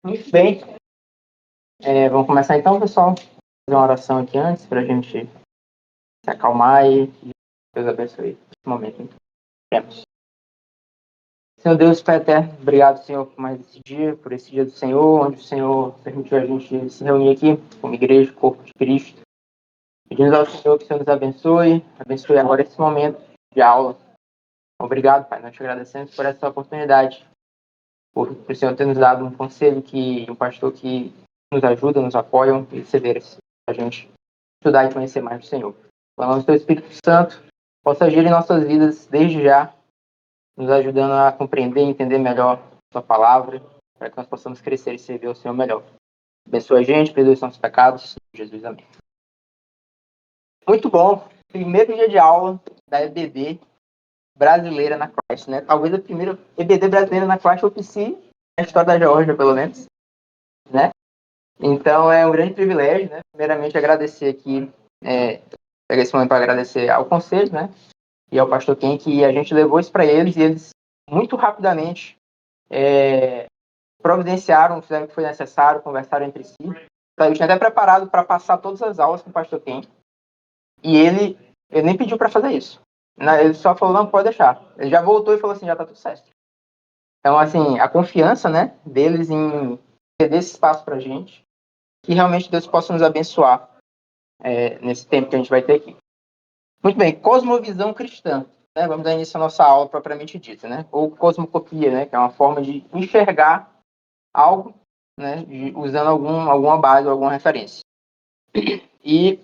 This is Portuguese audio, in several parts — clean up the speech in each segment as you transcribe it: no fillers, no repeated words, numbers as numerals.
Muito bem. Vamos começar então, pessoal. Fazer uma oração aqui antes para a gente se acalmar e Deus abençoe esse momento. Temos. Senhor Deus, Pai eterno, obrigado, Senhor, por mais esse dia, por esse dia do Senhor, onde o Senhor permitiu a gente se reunir aqui como igreja, corpo de Cristo. Pedimos ao Senhor que o Senhor nos abençoe agora esse momento de aula. Obrigado, Pai, nós te agradecemos por essa oportunidade, por o Senhor ter nos dado um conselho, um pastor que nos ajuda, nos apoia e ceder a gente estudar e conhecer mais do Senhor. Falamos do Teu Espírito Santo, possa agir em nossas vidas desde já, nos ajudando a compreender e entender melhor a Sua palavra, para que nós possamos crescer e servir ao Senhor melhor. Abençoa a gente, perdoe os nossos pecados. Jesus, amém. Muito bom. Primeiro dia de aula da EBD brasileira na Christ, né? Talvez a primeira EBD brasileira na Christ oficie a história da Geórgia, pelo menos, né? Então é um grande privilégio, né? Primeiramente agradecer aqui, pegar esse momento para agradecer ao conselho, né? E ao pastor Ken, que a gente levou isso para eles e eles muito rapidamente providenciaram, fizeram o que foi necessário, conversaram entre si. Então, eu tinha até preparado para passar todas as aulas com o pastor Ken e ele nem pediu para fazer isso. Ele só falou, não, pode deixar. Ele já voltou e falou assim, já tá tudo certo. Então, assim, a confiança, né, deles em ceder esse espaço pra gente, que realmente Deus possa nos abençoar nesse tempo que a gente vai ter aqui. Muito bem, cosmovisão cristã. Né? Vamos dar início à nossa aula propriamente dita, né? Ou cosmocopia, né? Que é uma forma de enxergar algo, né? Usando alguma base ou alguma referência. E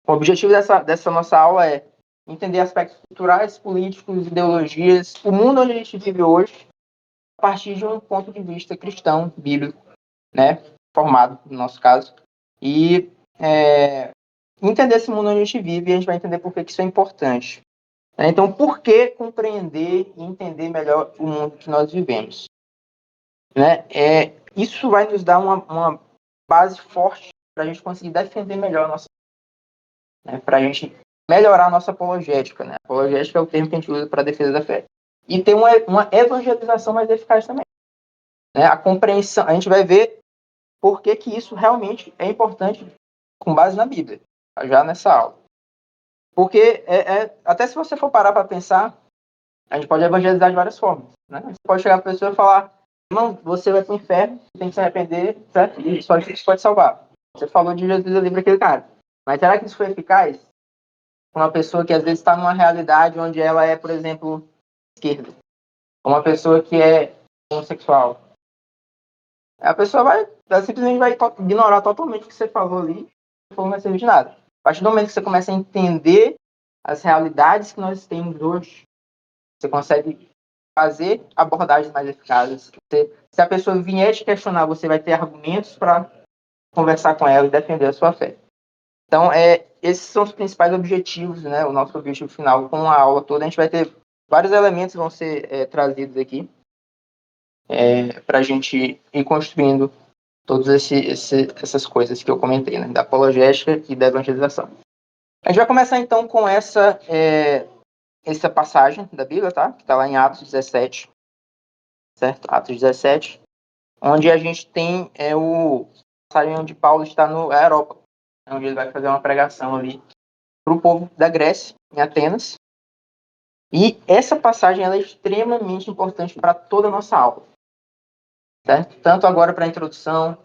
o objetivo dessa nossa aula é entender aspectos culturais, políticos, ideologias, o mundo onde a gente vive hoje, a partir de um ponto de vista cristão, bíblico, né? Formado, no nosso caso. E entender esse mundo onde a gente vive, e a gente vai entender por que isso é importante. Então, por que compreender e entender melhor o mundo que nós vivemos? Né? Isso vai nos dar uma base forte para a gente conseguir defender melhor a nossa, né? Para a gente melhorar a nossa apologética. Né? Apologética é o termo que a gente usa para a defesa da fé. E ter uma evangelização mais eficaz também. Né? A compreensão, a gente vai ver por que isso realmente é importante com base na Bíblia, já nessa aula. Porque, até se você for parar para pensar, a gente pode evangelizar de várias formas. Né? Você pode chegar para a pessoa e falar, irmão, você vai para o inferno, você tem que se arrepender, certo? E só isso pode salvar. Você falou de Jesus ali para aquele cara. Mas será que isso foi eficaz? Uma pessoa que às vezes está numa realidade onde ela é, por exemplo, esquerda. Uma pessoa que é homossexual. A pessoa ela simplesmente vai ignorar totalmente o que você falou ali e não vai servir de nada. A partir do momento que você começa a entender as realidades que nós temos hoje, você consegue fazer abordagens mais eficazes. Se a pessoa vier te questionar, você vai ter argumentos para conversar com ela e defender a sua fé. Então, esses são os principais objetivos, né? O nosso objetivo final com a aula toda. A gente vai ter vários elementos que vão ser trazidos aqui para a gente ir construindo todas essas coisas que eu comentei, né? Da apologética e da evangelização. A gente vai começar, então, com essa passagem da Bíblia, tá? Que está lá em Atos 17, certo? Atos 17, onde a gente tem o passagem onde Paulo está no Europa, onde ele vai fazer uma pregação ali para o povo da Grécia, em Atenas. E essa passagem ela é extremamente importante para toda a nossa aula, certo? Tanto agora para a introdução,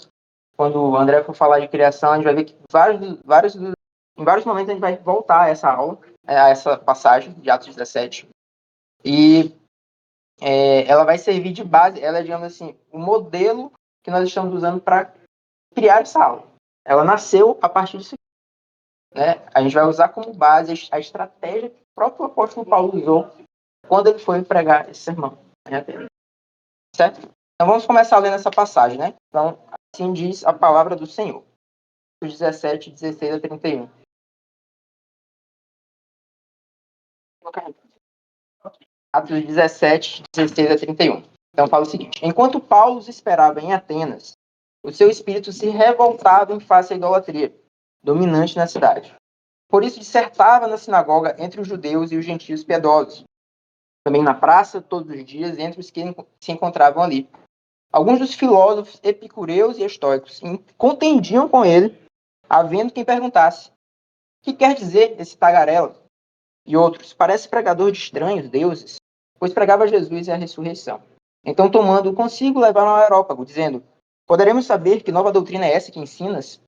quando o André for falar de criação, a gente vai ver que em vários momentos a gente vai voltar a essa aula, a essa passagem de Atos 17. E ela vai servir de base, ela é, digamos assim, o modelo que nós estamos usando para criar essa aula. Ela nasceu a partir disso. Né? A gente vai usar como base a estratégia que o próprio apóstolo Paulo usou quando ele foi pregar esse sermão. Certo? Então vamos começar lendo essa passagem, né? Então, assim diz a palavra do Senhor. 17, 16 a 31. Atos 17, 16 a 31. Então fala o seguinte: enquanto Paulo os esperava em Atenas, o seu espírito se revoltava em face à idolatria, dominante na cidade. Por isso dissertava na sinagoga entre os judeus e os gentios piedosos. Também na praça, todos os dias, entre os que se encontravam ali. Alguns dos filósofos epicureus e estoicos contendiam com ele, havendo quem perguntasse: o que quer dizer esse tagarela? E outros: parece pregador de estranhos deuses, pois pregava Jesus e a ressurreição. Então, tomando-o consigo, levaram ao Areópago, dizendo: poderemos saber que nova doutrina é essa que ensinas?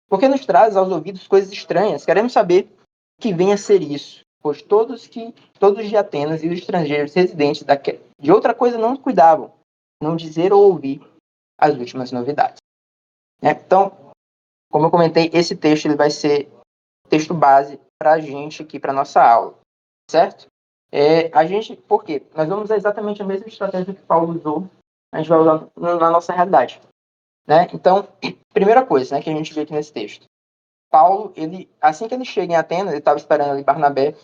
Por que nos trazes aos ouvidos coisas estranhas? Queremos saber o que vem a ser isso, pois todos de Atenas e os estrangeiros residentes de outra coisa não cuidavam, não dizer ou ouvir as últimas novidades. Então, como eu comentei, esse texto ele vai ser texto base para a gente aqui, para nossa aula, certo? Por quê? Nós vamos usar exatamente a mesma estratégia que Paulo usou, a gente vai usar na nossa realidade. Né? Então, primeira coisa, né, que a gente vê aqui nesse texto. Paulo, assim que ele chega em Atenas, ele estava esperando ali Barnabé,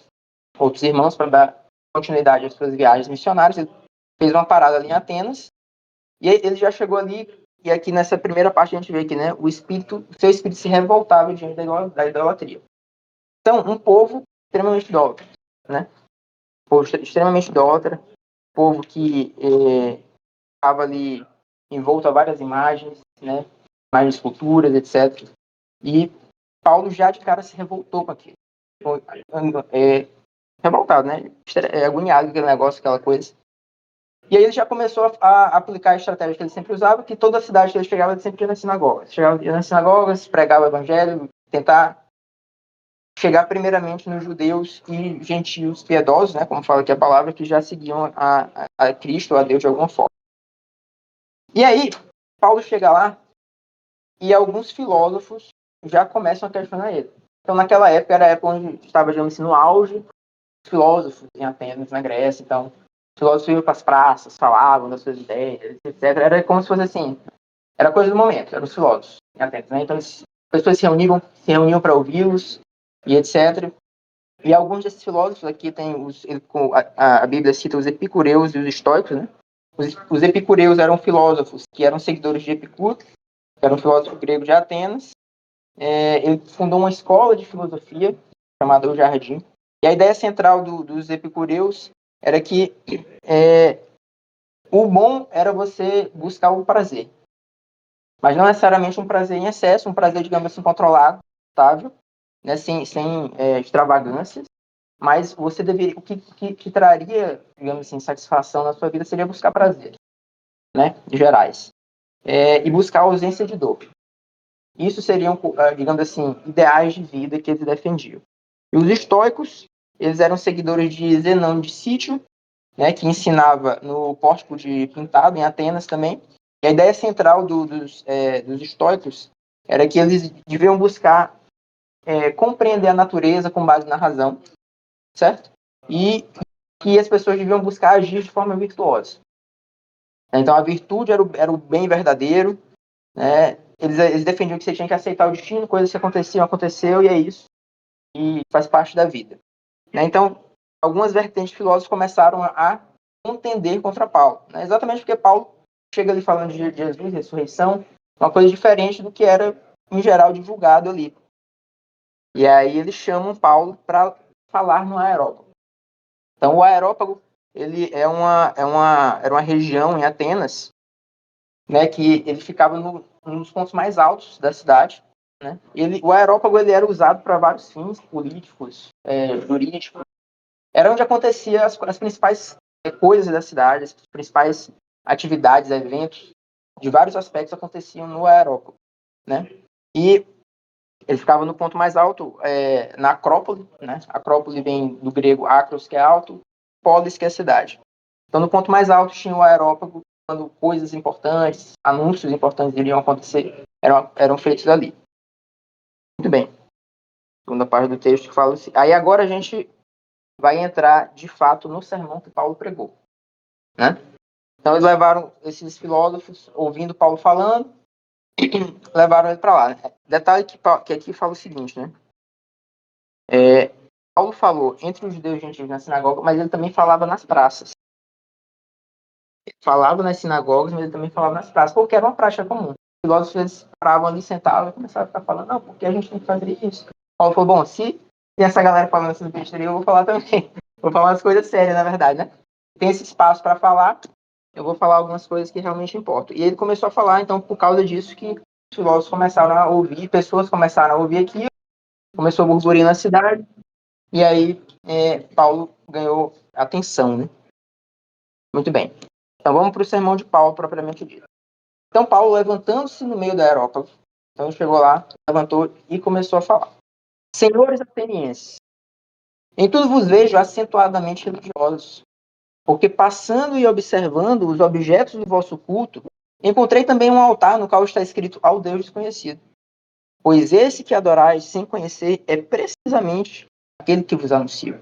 outros irmãos, para dar continuidade às suas viagens missionárias. Ele fez uma parada ali em Atenas, e ele já chegou ali, e aqui nessa primeira parte a gente vê aqui, né, seu espírito se revoltava diante da idolatria. Então, um povo extremamente idólatra, né? Povo extremamente idólatra, povo que estava ali envolto a várias imagens, né? Imagens, esculturas, etc. E Paulo já de cara se revoltou com aquilo. Revoltado, né? Agoniado com aquele negócio, aquela coisa. E aí ele já começou a aplicar a estratégia que ele sempre usava, que toda cidade que ele chegava, ele sempre ia nas sinagogas. Chegava nas sinagogas, pregava o evangelho, tentar chegar primeiramente nos judeus e gentios piedosos, né, como fala aqui a palavra, que já seguiam a Cristo, a Deus de alguma forma. E aí, Paulo chega lá e alguns filósofos já começam a questionar ele. Então, naquela época, era a época onde estava, digamos assim, no auge dos filósofos em Atenas, na Grécia. Então, os filósofos iam para as praças, falavam das suas ideias, etc. Era como se fosse assim, era coisa do momento, eram os filósofos em Atenas. Né? Então, as pessoas se reuniam para ouvi-los, e etc. E alguns desses filósofos aqui tem a Bíblia cita os epicureus e os estoicos, né? Os epicureus eram filósofos que eram seguidores de Epicuro, que era um filósofo grego de Atenas. Ele fundou uma escola de filosofia chamada O Jardim. E a ideia central dos epicureus era que o bom era você buscar o prazer, mas não necessariamente um prazer em excesso, um prazer, digamos assim, controlado, estável, né, sem extravagâncias, mas você deveria, o que traria, digamos assim, satisfação na sua vida seria buscar prazer, né, gerais, e buscar a ausência de dor. Isso seriam, digamos assim, ideais de vida que eles defendiam. E os estoicos, eles eram seguidores de Zenão de Sítio, né, que ensinava no Pórtico de Pintado, em Atenas também. E a ideia central dos estoicos era que eles deviam buscar compreender a natureza com base na razão, certo? E que as pessoas deviam buscar agir de forma virtuosa. Então, a virtude era o bem verdadeiro, né? Eles defendiam que você tinha que aceitar o destino, coisas que aconteceu, e é isso. E faz parte da vida. Né? Então, algumas vertentes de filósofos começaram a contender contra Paulo. Né? Exatamente porque Paulo chega ali falando de Jesus, ressurreição, uma coisa diferente do que era, em geral, divulgado ali. E aí eles chamam Paulo para falar no Areópago. Então, o Areópago ele era uma região em Atenas, né, que ele ficava num dos pontos mais altos da cidade. Né? O Areópago ele era usado para vários fins políticos, jurídicos. Era onde acontecia as principais coisas da cidade, as principais atividades, eventos, de vários aspectos aconteciam no Areópago. Né? E ele ficava no ponto mais alto, na Acrópole. Né? Acrópole vem do grego acros, que é alto, polis, que é cidade. Então, no ponto mais alto tinha o Areópago, quando coisas importantes, anúncios importantes iriam acontecer, eram feitos ali. Muito bem. Segunda parte do texto que fala assim. Aí agora a gente vai entrar, de fato, no sermão que Paulo pregou. Né? Então, eles levaram esses filósofos, ouvindo Paulo falando, levaram ele para lá. Né? Detalhe que aqui fala o seguinte, né? Paulo falou entre os judeus e gentios na sinagoga, mas ele também falava nas praças. Ele falava nas sinagogas, mas ele também falava nas praças, porque era uma prática comum. Os filósofos eles paravam ali, sentavam e começavam a ficar falando, não, porque a gente tem que fazer isso. Paulo falou, bom, se tem essa galera falando essas besteiras, eu vou falar também. Vou falar umas coisas sérias, na verdade, né? Tem esse espaço para falar, eu vou falar algumas coisas que realmente importam. E ele começou a falar, então, por causa disso que os filósofos começaram a ouvir, pessoas começaram a ouvir aquilo, começou a burburinho na cidade, e aí Paulo ganhou atenção, né? Muito bem. Então vamos para o sermão de Paulo, propriamente dito. Então Paulo, levantando-se no meio da Areópago, então chegou lá, levantou e começou a falar. Senhores atenienses, em tudo vos vejo acentuadamente religiosos, porque passando e observando os objetos do vosso culto, encontrei também um altar no qual está escrito ao Deus desconhecido. Pois esse que adorais sem conhecer é precisamente aquele que vos anuncio.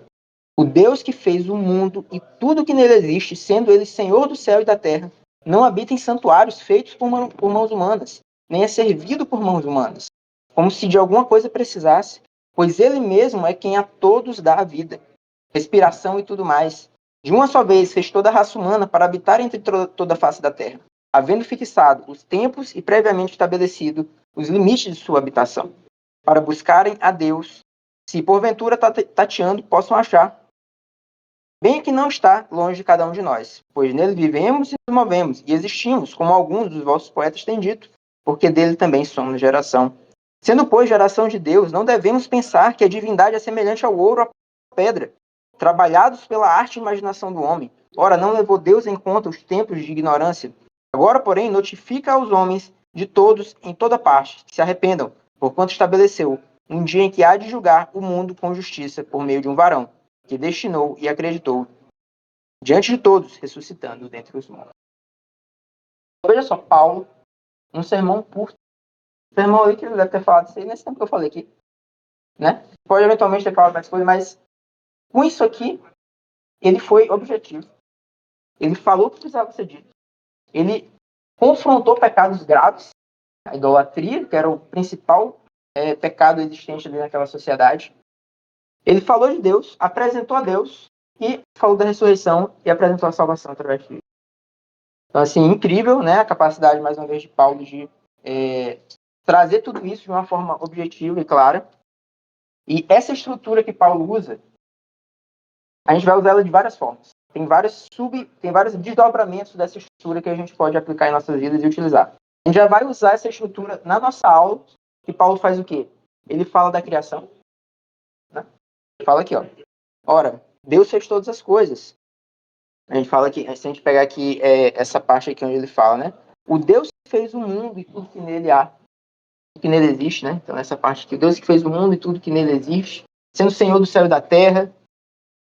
O Deus que fez o mundo e tudo que nele existe, sendo ele Senhor do céu e da terra, não habita em santuários feitos por mãos humanas, nem é servido por mãos humanas, como se de alguma coisa precisasse, pois ele mesmo é quem a todos dá a vida, respiração e tudo mais. De uma só vez fez toda a raça humana para habitar entre toda a face da terra, havendo fixado os tempos e previamente estabelecido os limites de sua habitação, para buscarem a Deus, se porventura tateando possam achar, bem que não está longe de cada um de nós, pois nele vivemos e nos movemos, e existimos, como alguns dos vossos poetas têm dito, porque dele também somos geração. Sendo, pois, geração de Deus, não devemos pensar que a divindade é semelhante ao ouro ou à pedra, trabalhados pela arte e imaginação do homem. Ora, não levou Deus em conta os tempos de ignorância. Agora, porém, notifica aos homens de todos, em toda parte, que se arrependam, porquanto estabeleceu um dia em que há de julgar o mundo com justiça por meio de um varão, que destinou e acreditou diante de todos, ressuscitando dentre os mortos. Veja só, Paulo, um sermão curto, sermão ali que ele deve ter falado isso aí nesse tempo que eu falei aqui, né? Pode eventualmente ter falado mais coisas, mas com isso aqui, ele foi objetivo. Ele falou o que precisava ser dito. Ele confrontou pecados graves, a idolatria, que era o principal pecado existente ali naquela sociedade. Ele falou de Deus, apresentou a Deus e falou da ressurreição e apresentou a salvação através de Cristo. Então, assim, incrível, né? A capacidade, mais uma vez, de Paulo de trazer tudo isso de uma forma objetiva e clara. E essa estrutura que Paulo usa, a gente vai usar ela de várias formas. Tem vários desdobramentos dessa estrutura que a gente pode aplicar em nossas vidas e utilizar. A gente já vai usar essa estrutura na nossa aula, que Paulo faz o quê? Ele fala da criação. Né? Ele fala aqui, ó. Ora, Deus fez todas as coisas. A gente fala aqui, se a gente pegar aqui essa parte aqui onde ele fala, né? O Deus que fez o mundo e tudo que nele há, tudo que nele existe, né? Então, essa parte aqui, o Deus que fez o mundo e tudo que nele existe, sendo Senhor do céu e da terra,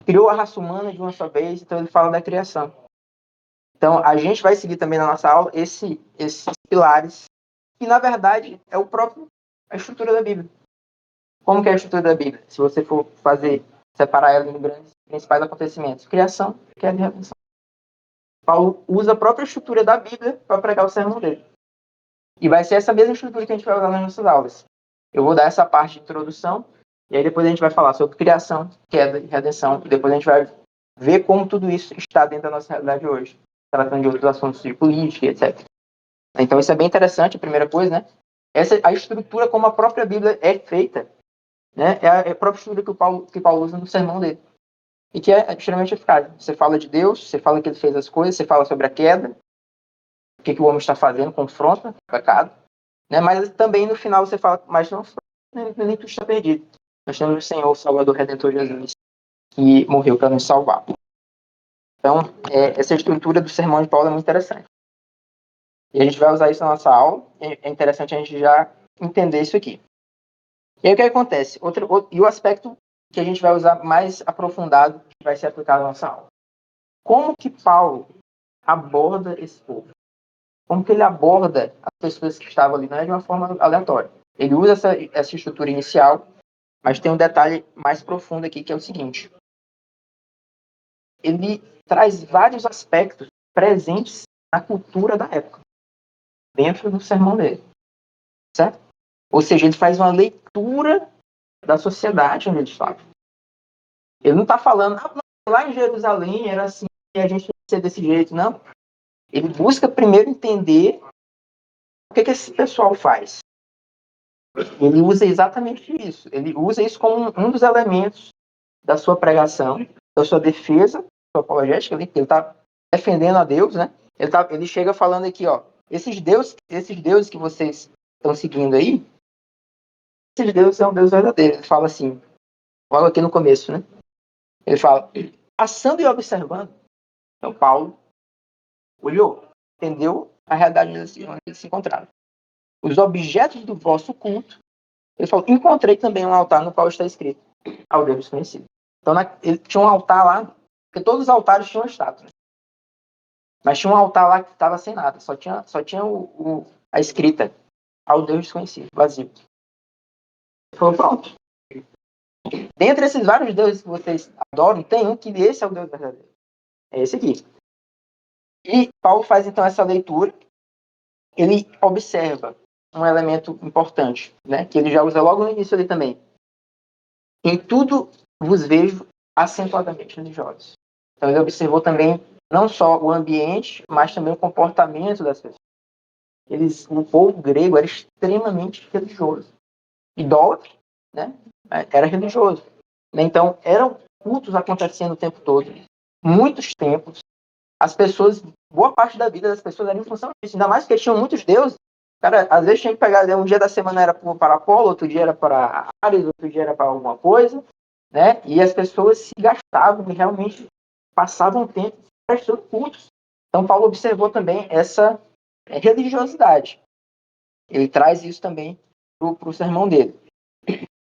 criou a raça humana de uma só vez, então ele fala da criação. Então, a gente vai seguir também na nossa aula esses pilares, que na verdade é a estrutura da Bíblia. Como que é a estrutura da Bíblia? Se você for separar ela em grandes principais acontecimentos. Criação, queda e redenção. Paulo usa a própria estrutura da Bíblia para pregar o sermão dele. E vai ser essa mesma estrutura que a gente vai usar nas nossas aulas. Eu vou dar essa parte de introdução, e aí depois a gente vai falar sobre criação, queda e redenção, e depois a gente vai ver como tudo isso está dentro da nossa realidade hoje, tratando de outros assuntos de política, etc. Então isso é bem interessante, a primeira coisa, né? A estrutura como a própria Bíblia é feita, né? É a própria estrutura que Paulo usa no sermão dele. E que é extremamente eficaz. Você fala de Deus, você fala que ele fez as coisas, você fala sobre a queda, o que o homem está fazendo, confronta o pecado, né? Mas também no final você fala, mas não, nem tudo está perdido. Nós temos o Senhor, o Salvador, Redentor Jesus, que morreu para nos salvar. Então, essa estrutura do sermão de Paulo é muito interessante. E a gente vai usar isso na nossa aula. É interessante a gente já entender isso aqui. E aí o que acontece? E o aspecto que a gente vai usar mais aprofundado, que vai ser aplicado na nossa aula. Como que Paulo aborda esse povo? Como que ele aborda as pessoas que estavam ali? Não é de uma forma aleatória. Ele usa essa estrutura inicial, mas tem um detalhe mais profundo aqui, que é o seguinte. Ele traz vários aspectos presentes na cultura da época, dentro do sermão dele. Certo? Ou seja, ele faz uma leitura da sociedade onde ele estava. Ele não está falando, lá em Jerusalém era assim, e a gente tem que ser desse jeito, não. Ele busca primeiro entender o que esse pessoal faz. Ele usa exatamente isso. Ele usa isso como um dos elementos da sua pregação, da sua defesa, da sua apologética, que ele está defendendo a Deus, né? Ele chega falando aqui, ó, esses deuses que vocês estão seguindo aí, esses deuses são Deus verdadeiro. Ele fala assim, logo aqui no começo, né? Ele fala, passando e observando. Então, Paulo olhou, entendeu a realidade onde ele se encontrava. Os objetos do vosso culto, ele falou, encontrei também um altar no qual está escrito, ao Deus desconhecido. Então, ele tinha um altar lá, porque todos os altares tinham estátuas. Mas tinha um altar lá que estava sem nada, só tinha a escrita, ao Deus desconhecido, vazio. Ele falou, pronto. Dentre esses vários deuses que vocês adoram, tem um que esse é o Deus verdadeiro. É esse aqui. E Paulo faz então essa leitura, ele observa um elemento importante, né, que ele já usa logo no início ali também. Em tudo vos vejo acentuadamente religiosos. Então ele observou também não só o ambiente, mas também o comportamento das pessoas. O povo grego era extremamente religioso. Idólatra, né, era religioso. Então eram cultos acontecendo o tempo todo. Muitos templos. As pessoas, boa parte da vida das pessoas era em função disso. Ainda mais que tinham muitos deuses. Cara, às vezes tinha que pegar, um dia da semana era para Apolo, outro dia era para Ares, outro dia era para alguma coisa, né? E as pessoas se gastavam e realmente passavam tempo prestando cultos. Então Paulo observou também essa religiosidade. Ele traz isso também para o sermão dele.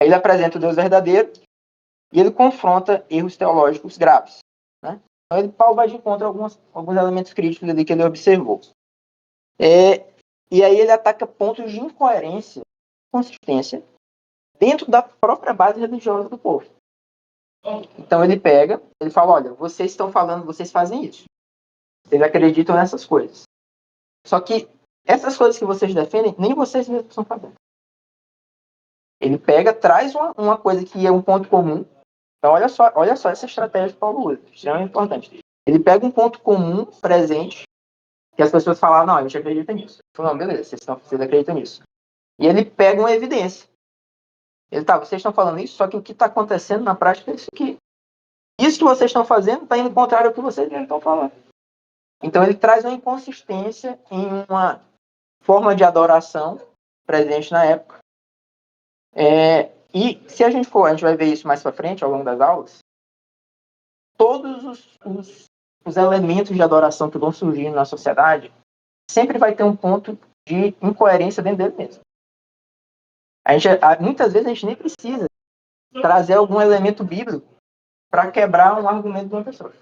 Ele apresenta o Deus verdadeiro e ele confronta erros teológicos graves, né? Então Paulo vai de encontro a alguns elementos críticos ali que ele observou. E aí ele ataca pontos de incoerência, consistência, dentro da própria base religiosa do povo. Então ele fala, olha, vocês estão falando, vocês fazem isso. Vocês acreditam nessas coisas. Só que essas coisas que vocês defendem, nem vocês mesmos estão fazendo. Ele traz uma coisa que é um ponto comum. Então olha só essa estratégia que Paulo usa, extremamente importante. Ele pega um ponto comum presente, que as pessoas falam, não, a gente acredita nisso. Falo, não, beleza, vocês acreditam nisso. E ele pega uma evidência. Vocês estão falando isso, só que o que está acontecendo na prática é isso aqui. Isso que vocês estão fazendo está indo contrário ao que vocês mesmos estão falando. Então ele traz uma inconsistência em uma forma de adoração presente na época. E se a gente vai ver isso mais para frente, ao longo das aulas, todos os elementos de adoração que vão surgindo na sociedade sempre vai ter um ponto de incoerência dentro dele mesmo. Muitas vezes a gente nem precisa trazer algum elemento bíblico para quebrar um argumento de uma pessoa.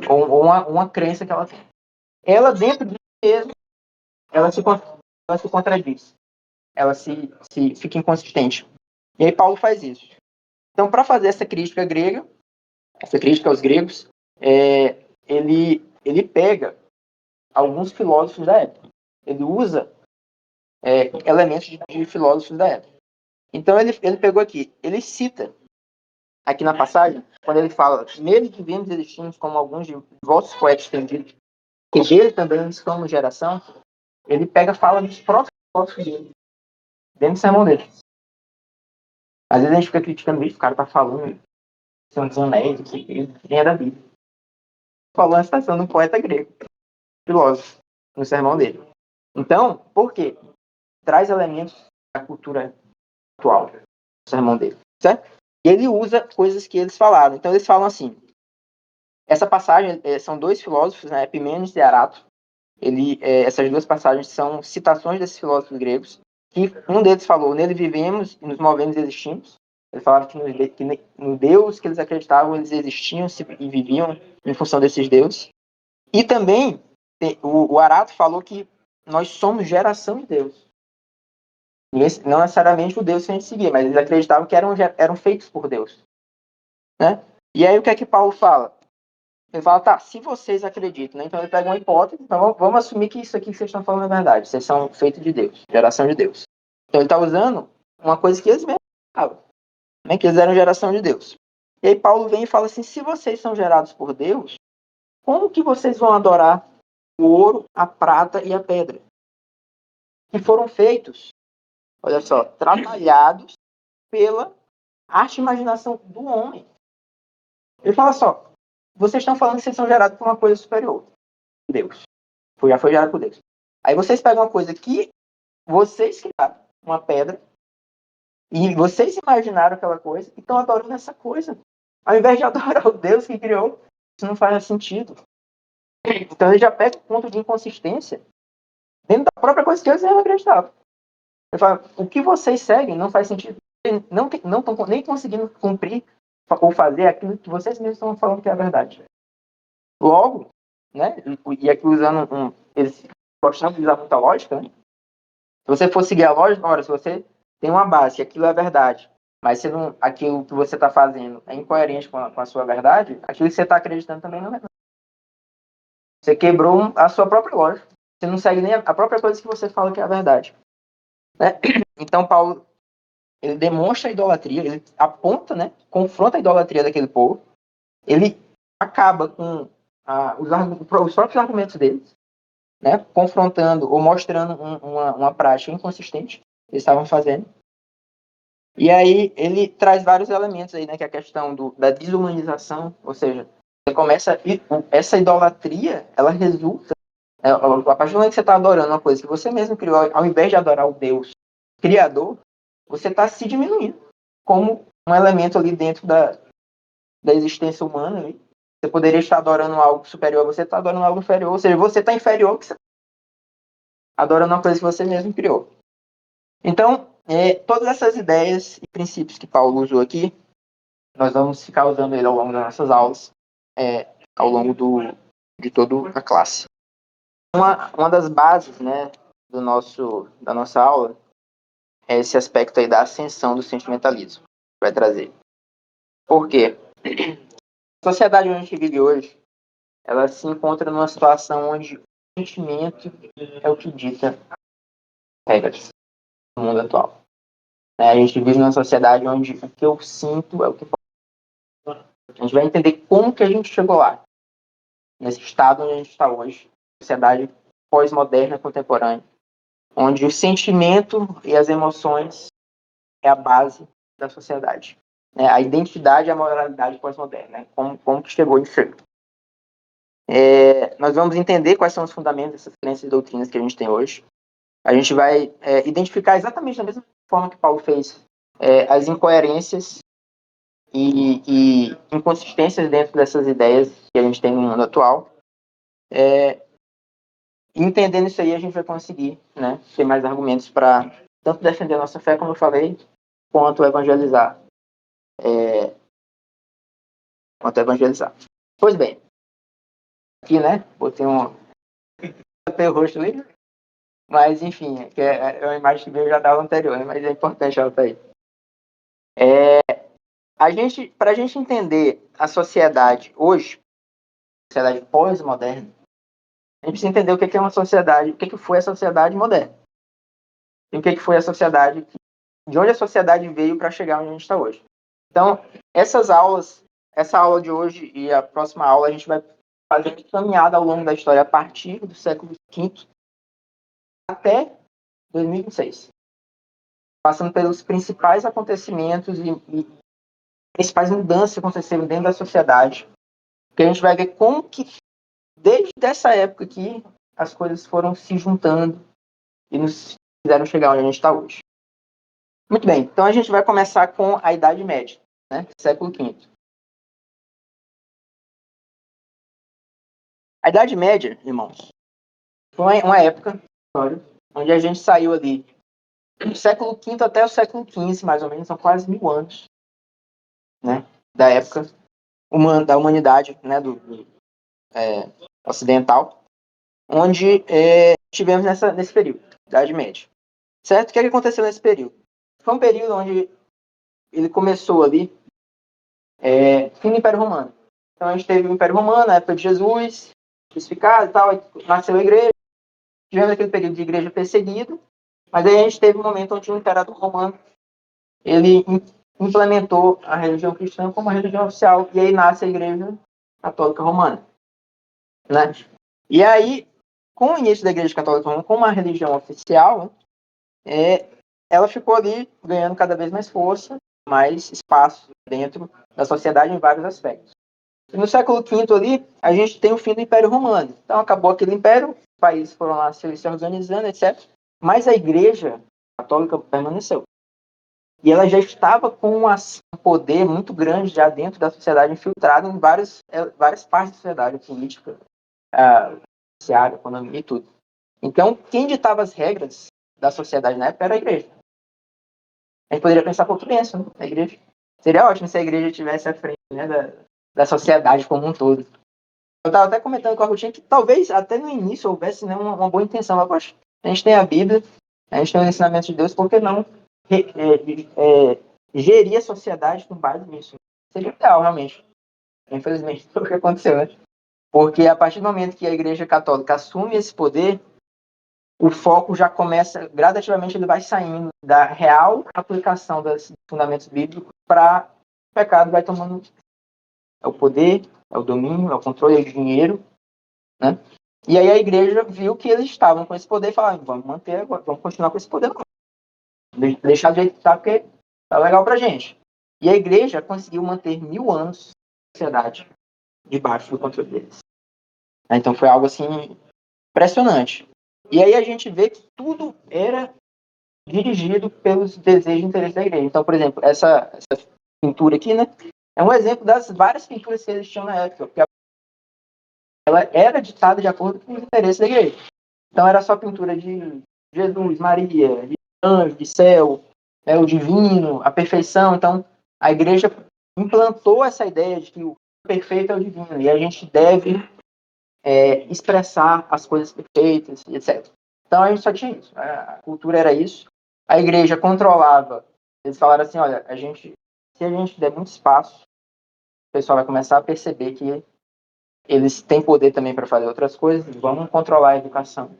Ou uma crença que ela tem. Ela, dentro de si mesma, ela se contradiz. Ela se fica inconsistente. E aí Paulo faz isso. Então, para fazer essa crítica aos gregos, ele pega alguns filósofos da época. Ele usa elementos de filósofos da época. Então, ele pegou aqui, ele cita aqui na passagem, quando ele fala, nele vivemos e existimos, como alguns de vossos poetas têm dito, que dele também somos geração, ele fala dos próprios filósofos dele, dentro do sermão dele. Às vezes a gente fica criticando isso, o cara tá falando, Senhor dos Anéis, não sei o que, nem é da Bíblia. Falando a citação de um poeta grego, filósofo, no sermão dele. Então, por quê? Traz elementos da cultura atual, no sermão dele, certo? E ele usa coisas que eles falaram. Então, eles falam assim, essa passagem, são dois filósofos, né, Epimênides e Arato. Essas duas passagens são citações desses filósofos gregos, que um deles falou, nele vivemos e nos movemos e existimos. Eles falaram que no Deus que eles acreditavam, eles existiam e viviam em função desses deuses. E também, o Arato falou que nós somos geração de Deus. Não necessariamente o Deus que a gente seguia, mas eles acreditavam que eram feitos por Deus. Né? E aí o que é que Paulo fala? Ele fala, tá, se vocês acreditam, né? Então ele pega uma hipótese, então vamos assumir que isso aqui que vocês estão falando é verdade. Vocês são feitos de Deus, geração de Deus. Então ele está usando uma coisa que eles mesmos falavam, né? Que eles eram geração de Deus. E aí Paulo vem e fala assim, se vocês são gerados por Deus, como que vocês vão adorar o ouro, a prata e a pedra? Que foram feitos, olha só, trabalhados pela arte e imaginação do homem. Ele fala só, vocês estão falando que vocês são gerados por uma coisa superior. Deus. Já foi gerado por Deus. Aí vocês pegam uma coisa que vocês criaram, uma pedra, e vocês imaginaram aquela coisa e estão adorando essa coisa. Ao invés de adorar o Deus que criou, isso não faz sentido. Então ele já pega o ponto de inconsistência dentro da própria coisa que eles mesmos acreditavam. Ele fala, o que vocês seguem não faz sentido. Não estão nem conseguindo cumprir ou fazer aquilo que vocês mesmos estão falando que é a verdade. Logo, né, e aqui usando eles gostam de usar muita lógica, né? Se você for seguir a lógica, ora, se você tem uma base, que aquilo é verdade, mas se não, aquilo que você está fazendo é incoerente com a sua verdade, aquilo que você está acreditando também não é verdade. Você quebrou a sua própria lógica. Você não segue nem a própria coisa que você fala que é a verdade. Né? Então, Paulo, ele demonstra a idolatria, ele aponta, né, confronta a idolatria daquele povo, ele acaba com os próprios argumentos deles, né, confrontando ou mostrando uma prática inconsistente que eles estavam fazendo. E aí ele traz vários elementos aí, né, que é a questão da desumanização, ou seja, você começa essa idolatria, ela resulta, a partir do momento que você está adorando uma coisa que você mesmo criou, ao invés de adorar o Deus Criador, você está se diminuindo como um elemento ali dentro da existência humana. Ali. Você poderia estar adorando algo superior, você está adorando algo inferior, ou seja, você está inferior que você está adorando uma coisa que você mesmo criou. Então, todas essas ideias e princípios que Paulo usou aqui, nós vamos ficar usando ele ao longo das nossas aulas, ao longo de toda a classe. Uma das bases, né, da nossa aula é esse aspecto aí da ascensão do sentimentalismo que vai trazer. Por quê? A sociedade onde a gente vive hoje, ela se encontra numa situação onde o sentimento é o que dita regras no mundo atual. A gente vive numa sociedade onde o que eu sinto é o que a gente vai entender como que a gente chegou lá, nesse estado onde a gente está hoje, sociedade pós-moderna contemporânea, onde o sentimento e as emoções é a base da sociedade. A identidade e a moralidade pós-moderna. Né? Como que chegou em ser. Nós vamos entender quais são os fundamentos dessas crenças e doutrinas que a gente tem hoje. A gente vai identificar exatamente da mesma forma que Paulo fez as incoerências e inconsistências dentro dessas ideias que a gente tem no mundo atual. Entendendo isso aí, a gente vai conseguir, né, ter mais argumentos para tanto defender a nossa fé, como eu falei, quanto evangelizar. Pois bem, aqui, né, botei um rosto ali, mas enfim, é uma imagem que veio já da aula anterior, né, mas é importante ela estar aí. Para a gente entender a sociedade hoje, sociedade pós-moderna, a gente precisa entender o que é uma sociedade, o que foi a sociedade moderna. E o que foi a sociedade, de onde a sociedade veio para chegar onde a gente está hoje. Então, essa aula de hoje e a próxima aula, a gente vai fazer uma caminhada ao longo da história a partir do século V até 2026. Passando pelos principais acontecimentos e principais mudanças que aconteceram dentro da sociedade. Porque a gente vai ver como que, desde essa época aqui, as coisas foram se juntando e nos fizeram chegar onde a gente está hoje. Muito bem, então a gente vai começar com a Idade Média, né? Século V. A Idade Média, irmãos, foi uma época onde a gente saiu ali do século V até o século XV, mais ou menos, são quase 1000 anos, né? Da época da humanidade, né? Ocidental, onde tivemos nesse período, Idade Média. Certo? O que aconteceu nesse período? Foi um período onde ele começou ali, fim do Império Romano. Então a gente teve o Império Romano, a época de Jesus, crucificado e tal, nasceu a igreja, tivemos aquele período de igreja perseguida, mas aí a gente teve um momento onde o Imperador Romano, ele implementou a religião cristã como a religião oficial, e aí nasce a Igreja Católica Romana. Né? E aí, com o início da Igreja Católica Romana como a religião oficial, ela ficou ali ganhando cada vez mais força, mais espaço dentro da sociedade em vários aspectos. E no século V ali, a gente tem o fim do Império Romano. Então acabou aquele império, os países foram lá se organizando, etc. Mas a Igreja Católica permaneceu. E ela já estava com um poder muito grande já dentro da sociedade, infiltrado em várias partes da sociedade, política, social, economia e tudo. Então, quem ditava as regras da sociedade na época era a Igreja. A gente poderia pensar, pô, que pensa, né? A Igreja. Seria ótimo se a Igreja estivesse à frente, né, da sociedade como um todo. Eu estava até comentando com a Rutinha que talvez até no início houvesse, né, uma boa intenção. Mas, poxa, a gente tem a Bíblia, a gente tem os ensinamentos de Deus, por que não gerir a sociedade com base nisso? Seria ideal, realmente. Infelizmente, foi o que aconteceu, né? Porque a partir do momento que a Igreja Católica assume esse poder, o foco já começa, gradativamente ele vai saindo da real aplicação dos fundamentos bíblicos para o pecado, vai tomando o poder, é o domínio, é o controle, é o dinheiro, né? E aí a igreja viu que eles estavam com esse poder e falaram, vamos manter, vamos continuar com esse poder, deixar do jeito que está, porque tá legal pra gente. E a igreja conseguiu manter 1000 anos a sociedade debaixo do controle deles. Então foi algo assim impressionante. E aí a gente vê que tudo era dirigido pelos desejos e interesses da igreja. Então, por exemplo, essa pintura aqui, né, é um exemplo das várias pinturas que existiam na época, porque ela era ditada de acordo com os interesses da igreja. Então era só pintura de Jesus, Maria, de anjo, de céu, o divino, a perfeição. Então a igreja implantou essa ideia de que o perfeito é o divino e a gente deve expressar as coisas perfeitas, etc. Então a gente só tinha isso. A cultura era isso. A igreja controlava. Eles falaram assim, olha, se a gente der muito espaço, o pessoal vai começar a perceber que eles têm poder também para fazer outras coisas. Vamos controlar a educação.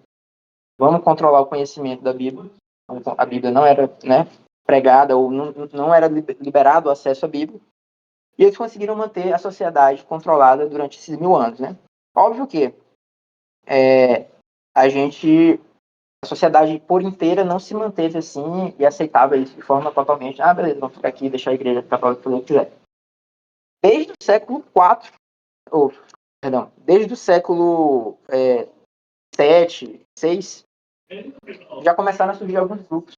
Vamos controlar o conhecimento da Bíblia. A Bíblia não era, né, pregada ou não era liberado o acesso à Bíblia. E eles conseguiram manter a sociedade controlada durante esses 1000 anos, né? Óbvio que a sociedade por inteira não se manteve assim e aceitava isso de forma totalmente, beleza, vamos ficar aqui e deixar a igreja católica fazer o que quiser. Desde o século IV, desde o século VII, VI, já começaram a surgir alguns grupos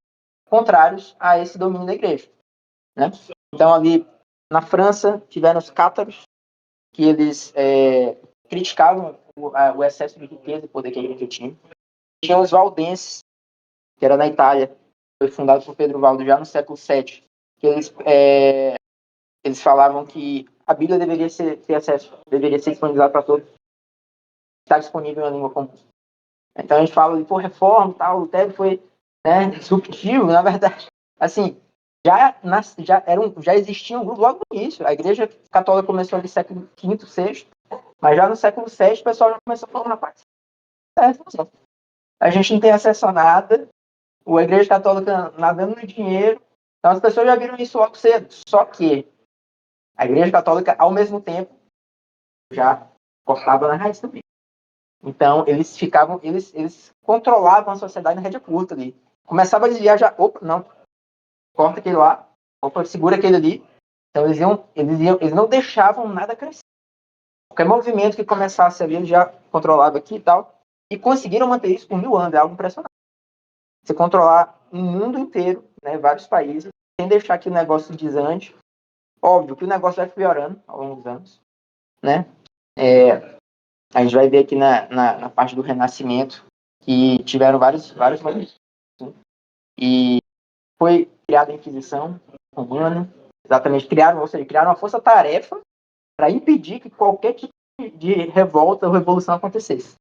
contrários a esse domínio da igreja, né? Então ali na França tiveram os cátaros, que eles criticavam o excesso de riqueza e poder que a igreja tinha. Tinha os valdenses, que era na Itália, foi fundado por Pedro Valdo já no século VII, que eles falavam que a Bíblia deveria ser disponibilizada para todos, está disponível na língua comum. Então a gente fala de reforma, tal, Lutero foi, né, disruptivo, na verdade. Assim, já existia um grupo logo no início. A Igreja Católica começou ali no século V, VI, mas já no século VII o pessoal já começou a falar, rapaz, a gente não tem acesso a nada, a Igreja Católica nadando no dinheiro, então as pessoas já viram isso logo cedo. Só que a Igreja Católica, ao mesmo tempo, já cortava na raiz também. Então, eles controlavam a sociedade na rédea curta ali. Começava a desviar já, não, corta aquele lá, segura aquele ali. Então, eles não deixavam nada crescer. Qualquer movimento que começasse ali, eles já controlavam aqui e tal. E conseguiram manter isso por 1000 anos, é algo impressionante. Você controlar o mundo inteiro, né, vários países, sem deixar que o negócio desande. Óbvio que o negócio vai piorando ao longo dos anos, né? A gente vai ver aqui na parte do Renascimento que tiveram vários movimentos. Né? E foi criada a Inquisição Romana, exatamente, criaram uma força-tarefa para impedir que qualquer tipo de revolta ou revolução acontecesse.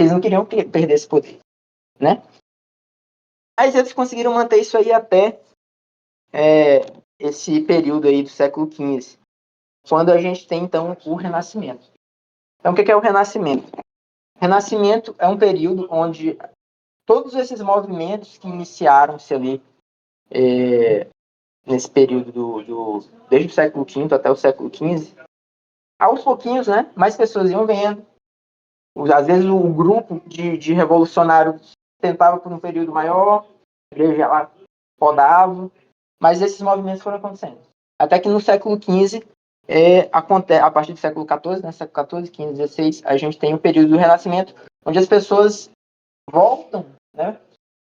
Eles não queriam perder esse poder, né? Mas eles conseguiram manter isso aí até esse período aí do século XV, quando a gente tem, então, o Renascimento. Então, o que é o Renascimento? O Renascimento é um período onde todos esses movimentos que iniciaram-se ali nesse período desde o século V até o século XV, aos pouquinhos, né, mais pessoas iam vendo. Às vezes o grupo de revolucionários tentava por um período maior, a igreja lá podava, mas esses movimentos foram acontecendo. Até que no século XV a partir do século XIV, né, século XIV, XV, XVI, a gente tem o período do Renascimento, onde as pessoas voltam, né,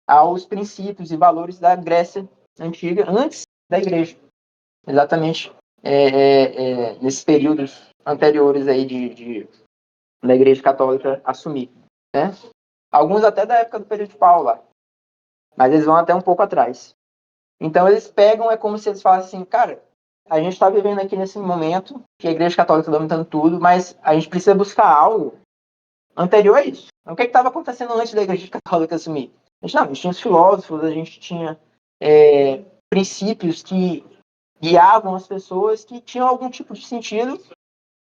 aos princípios e valores da Grécia Antiga, antes da Igreja. Exatamente nesses períodos anteriores aí da Igreja Católica assumir. Né? Alguns até da época do período de Paulo lá, mas eles vão até um pouco atrás. Então eles pegam, é como se eles falassem assim, cara, a gente está vivendo aqui nesse momento que a Igreja Católica está dominando tudo, mas a gente precisa buscar algo anterior a isso. Então, o que estava acontecendo antes da Igreja Católica assumir? A gente tinha os filósofos, a gente tinha princípios que guiavam as pessoas que tinham algum tipo de sentido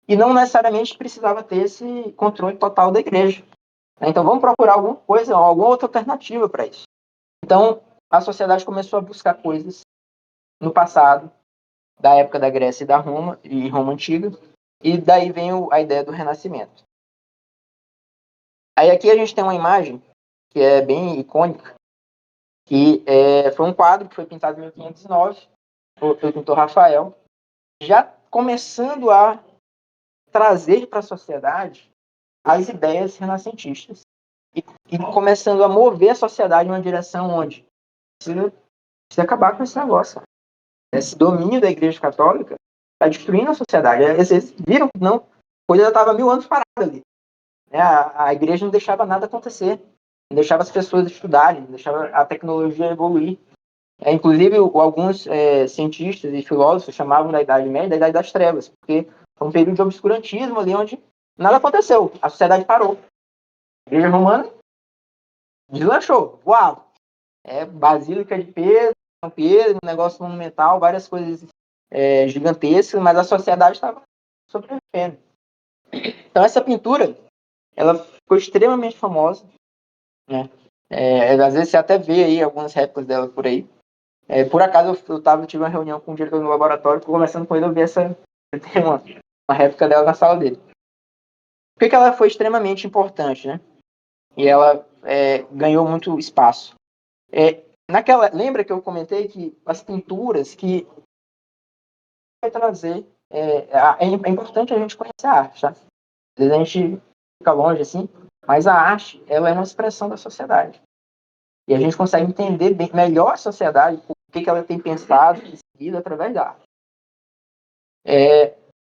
e não necessariamente precisava ter esse controle total da igreja. Então vamos procurar alguma coisa, alguma outra alternativa para isso. Então a sociedade começou a buscar coisas no passado, da época da Grécia e Roma Antiga, e daí vem a ideia do Renascimento. Aí aqui a gente tem uma imagem que é bem icônica, que foi um quadro que foi pintado em 1509 pelo pintor Rafael, já começando a trazer para a sociedade as ideias renascentistas e começando a mover a sociedade em uma direção onde precisa acabar com esse negócio. Esse domínio da Igreja Católica está destruindo a sociedade. Vocês viram que não? A coisa já estava 1000 anos parada ali. A Igreja não deixava nada acontecer, não deixava as pessoas estudarem, não deixava a tecnologia evoluir. Inclusive, alguns cientistas e filósofos chamavam da Idade Média da Idade das Trevas, porque foi um período de obscurantismo ali onde nada aconteceu, a sociedade parou. A Igreja Romana deslanchou, uau! Basílica de Pedro, São Pedro, um negócio monumental, várias coisas gigantescas, mas a sociedade estava sobrevivendo. Então, essa pintura, ela ficou extremamente famosa, né? Às vezes você até vê aí algumas réplicas dela por aí. Por acaso eu tive uma reunião com o diretor do laboratório, conversando com ele, eu vi tem uma réplica dela na sala dele. Por que ela foi extremamente importante, né? E ela ganhou muito espaço. Lembra que eu comentei que as pinturas que vai trazer é importante a gente conhecer a arte, tá? Às vezes a gente fica longe assim, mas a arte ela é uma expressão da sociedade. E a gente consegue entender melhor a sociedade, o que ela tem pensado e seguido através da arte.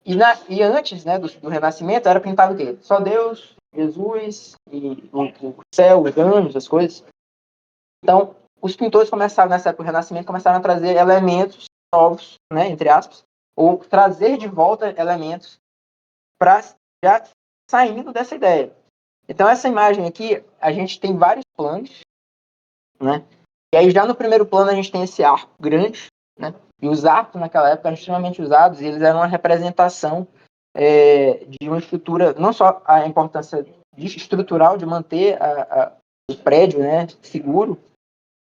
E antes, né, do Renascimento, era pintado o quê? Só Deus, Jesus, e o céu, os anjos, as coisas. Então, os pintores começaram, nessa época do Renascimento, começaram a trazer elementos novos, né, entre aspas, ou trazer de volta elementos para já saindo dessa ideia. Então, essa imagem aqui, a gente tem vários planos, né? E aí, já no primeiro plano, a gente tem esse arco grande, né? E os arcos, naquela época, eram extremamente usados, e eles eram uma representação de uma estrutura, não só a importância estrutural de manter o prédio, né, seguro,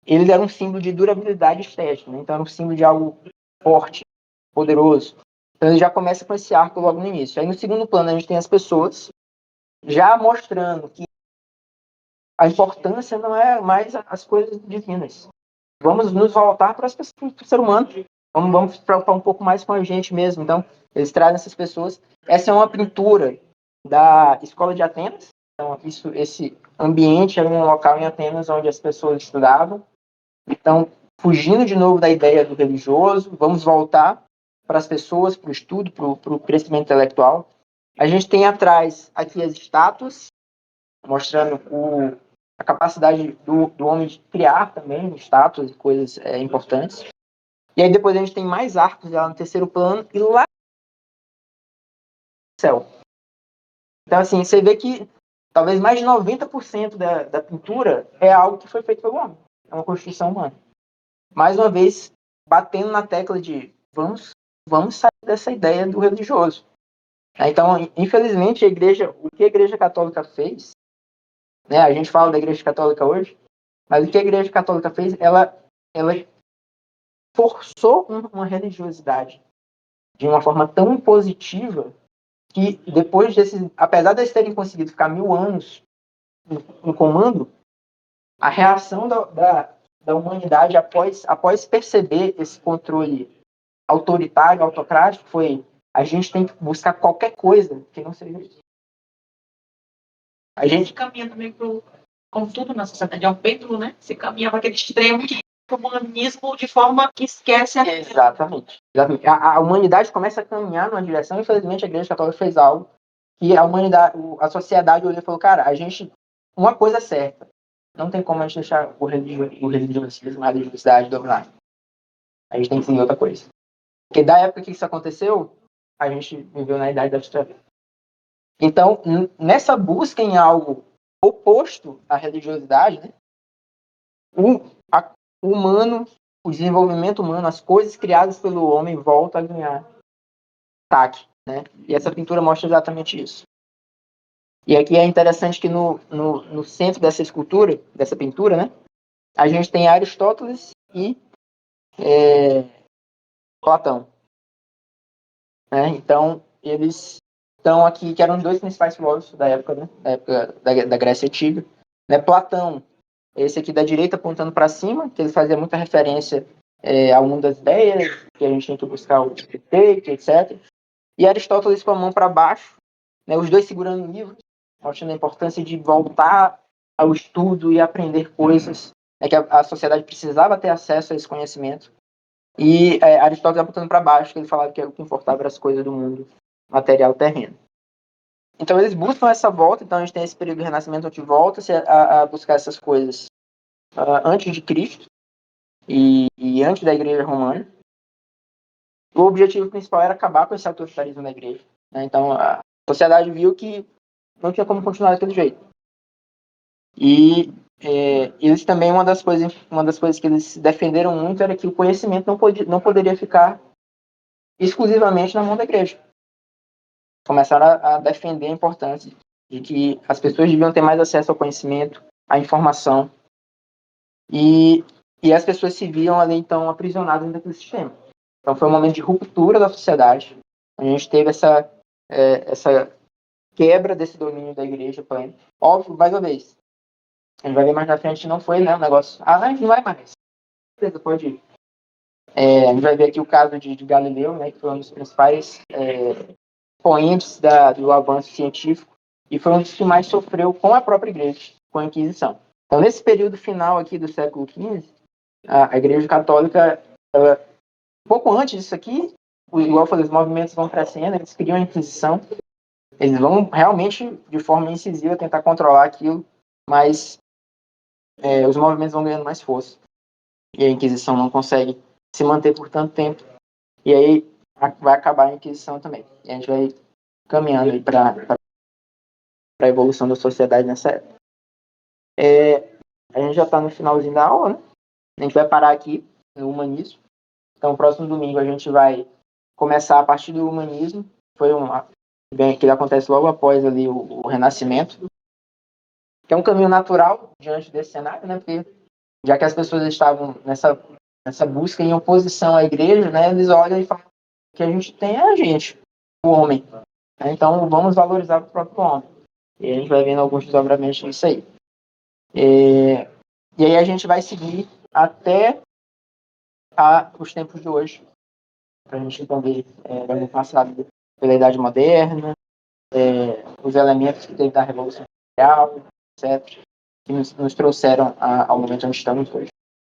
eles eram um símbolo de durabilidade estética, né? Então, era um símbolo de algo forte, poderoso. Então, ele já começa com esse arco logo no início. Aí, no segundo plano, a gente tem as pessoas, já mostrando que a importância não é mais as coisas divinas. Vamos nos voltar para as pessoas, para o ser humano. Vamos se preocupar um pouco mais com a gente mesmo. Então, eles trazem essas pessoas. Essa é uma pintura da Escola de Atenas. Então, esse ambiente era um local em Atenas onde as pessoas estudavam. Então, fugindo de novo da ideia do religioso, vamos voltar para as pessoas, para o estudo, para o crescimento intelectual. A gente tem atrás aqui as estátuas, mostrando a capacidade do homem de criar também estátuas e coisas importantes. E aí depois a gente tem mais arcos lá no terceiro plano e lá no céu. Então, assim, você vê que talvez mais de 90% da pintura é algo que foi feito pelo homem. É uma construção humana. Mais uma vez, batendo na tecla de vamos sair dessa ideia do religioso. Então, infelizmente, o que a Igreja Católica fez, né, a gente fala da Igreja Católica hoje, mas o que a Igreja Católica fez, ela forçou uma religiosidade de uma forma tão impositiva que depois apesar de eles terem conseguido ficar 1000 anos no comando, a reação da humanidade após perceber esse controle autoritário, autocrático, foi a gente tem que buscar qualquer coisa que não seja isso. A gente caminha também como tudo na sociedade, é um pêndulo, né? Você caminha para aquele extremo que é o humanismo de forma que esquece a... Exatamente. A humanidade começa a caminhar numa direção, infelizmente a Igreja Católica fez algo que a humanidade, a sociedade olhou e falou, cara, uma coisa é certa, não tem como a gente deixar o religiosismo, a religiosidade dominar. A gente tem que seguir outra coisa. Porque da época que isso aconteceu, a gente viveu na Idade das Trevas. Então, nessa busca em algo oposto à religiosidade, né, o humano, o desenvolvimento humano, as coisas criadas pelo homem voltam a ganhar destaque, né? E essa pintura mostra exatamente isso. E aqui é interessante que no centro dessa escultura, dessa pintura, né, a gente tem Aristóteles e Platão. Né? Então, eles estão aqui, que eram os dois principais filósofos da época, né, da época da Grécia Antiga. Né? Platão, esse aqui da direita apontando para cima, que ele fazia muita referência ao mundo das ideias, que a gente tem que buscar o defeito, etc. E Aristóteles com a mão para baixo, né, os dois segurando o livro, mostrando a importância de voltar ao estudo e aprender coisas, né, que a sociedade precisava ter acesso a esse conhecimento. E Aristóteles apontando para baixo, que ele falava que o que importava era as coisas do mundo material terreno. Então eles buscam essa volta, então a gente tem esse período do Renascimento onde volta-se a buscar essas coisas antes de Cristo e antes da Igreja Romana. O objetivo principal era acabar com esse autoritarismo da Igreja. Né? Então a sociedade viu que não tinha como continuar daquele jeito. E eles também, uma das coisas que eles defenderam muito era que o conhecimento não poderia ficar exclusivamente na mão da Igreja. Começaram a defender a importância de que as pessoas deviam ter mais acesso ao conhecimento, à informação, e as pessoas se viam ali, então, aprisionadas dentro daquele sistema. Então, foi um momento de ruptura da sociedade. A gente teve essa quebra desse domínio da igreja plena. Óbvio, mais uma vez, a gente vai ver mais na frente, não foi, né, um negócio, a gente não vai mais. Beleza, pode ir. A gente vai ver aqui o caso de Galileu, né, que foi um dos principais expoentes do avanço científico, e foi um dos que mais sofreu com a própria igreja, com a Inquisição. Então, nesse período final aqui do século XV, a Igreja Católica, um pouco antes disso aqui, igual eu falei, os movimentos vão crescendo, eles criam a Inquisição, eles vão realmente, de forma incisiva, tentar controlar aquilo, mas os movimentos vão ganhando mais força. E a Inquisição não consegue se manter por tanto tempo. E aí vai acabar a Inquisição também. E a gente vai caminhando aí para a evolução da sociedade nessa época. A gente já está no finalzinho da aula, né? A gente vai parar aqui no humanismo. Então, próximo domingo a gente vai começar a partir do humanismo. Que acontece logo após ali o Renascimento. Que é um caminho natural diante desse cenário, né? Porque já que as pessoas estavam nessa busca em oposição à igreja, né? Eles olham e falam que a gente tem a gente, o homem. Então, vamos valorizar o próprio homem. E a gente vai vendo alguns desdobramentos disso aí. E aí a gente vai seguir até os tempos de hoje, para a gente entender no passado pela Idade Moderna, os elementos que teve da Revolução Industrial, etc., que nos trouxeram ao momento onde estamos hoje.